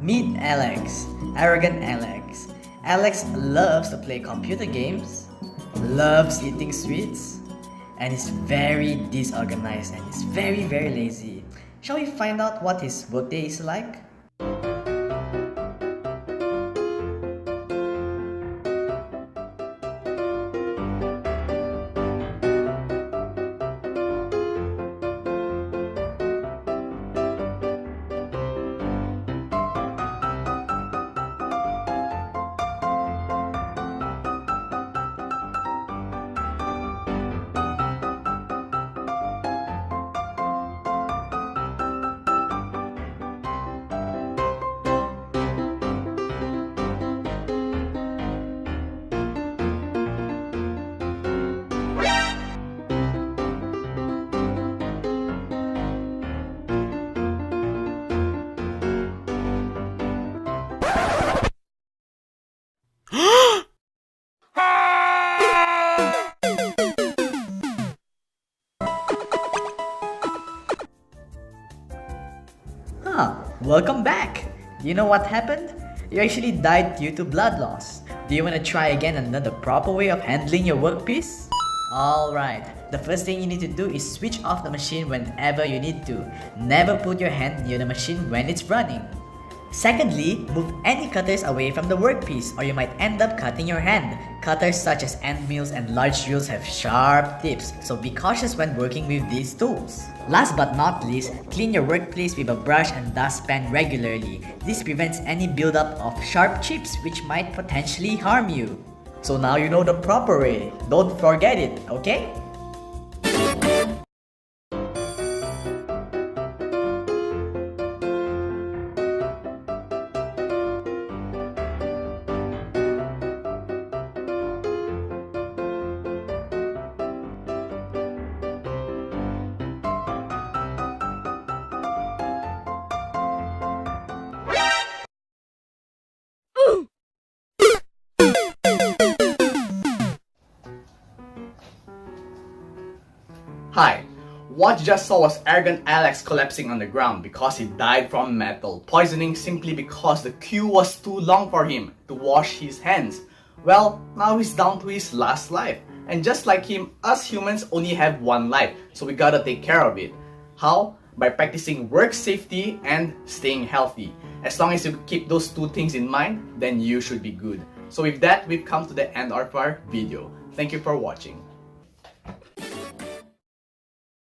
Meet Alex, arrogant Alex. Alex loves to play computer games, loves eating sweets, and is very disorganized and is very lazy. Shall we find out what his workday is like? Welcome back! You know what happened? You actually died due to blood loss. Do you want to try again and learn the proper way of handling your workpiece? Alright, the first thing you need to do is switch off the machine whenever you need to. Never put your hand near the machine when it's running. Secondly, move any cutters away from the workpiece or you might end up cutting your hand. Cutters such as end mills and large drills have sharp tips, so be cautious when working with these tools. Last but not least, clean your workplace with a brush and dustpan regularly. This prevents any buildup of sharp chips which might potentially harm you. So now you know the proper way. Don't forget it, okay? Hi, what you just saw was arrogant Alex collapsing on the ground because he died from metal poisoning simply because the queue was too long for him to wash his hands. Well, now he's down to his last life. And just like him, us humans only have one life, so we gotta take care of it. How? By practicing work safety and staying healthy. As long as you keep those two things in mind, then you should be good. So with that, we've come to the end of our video. Thank you for watching.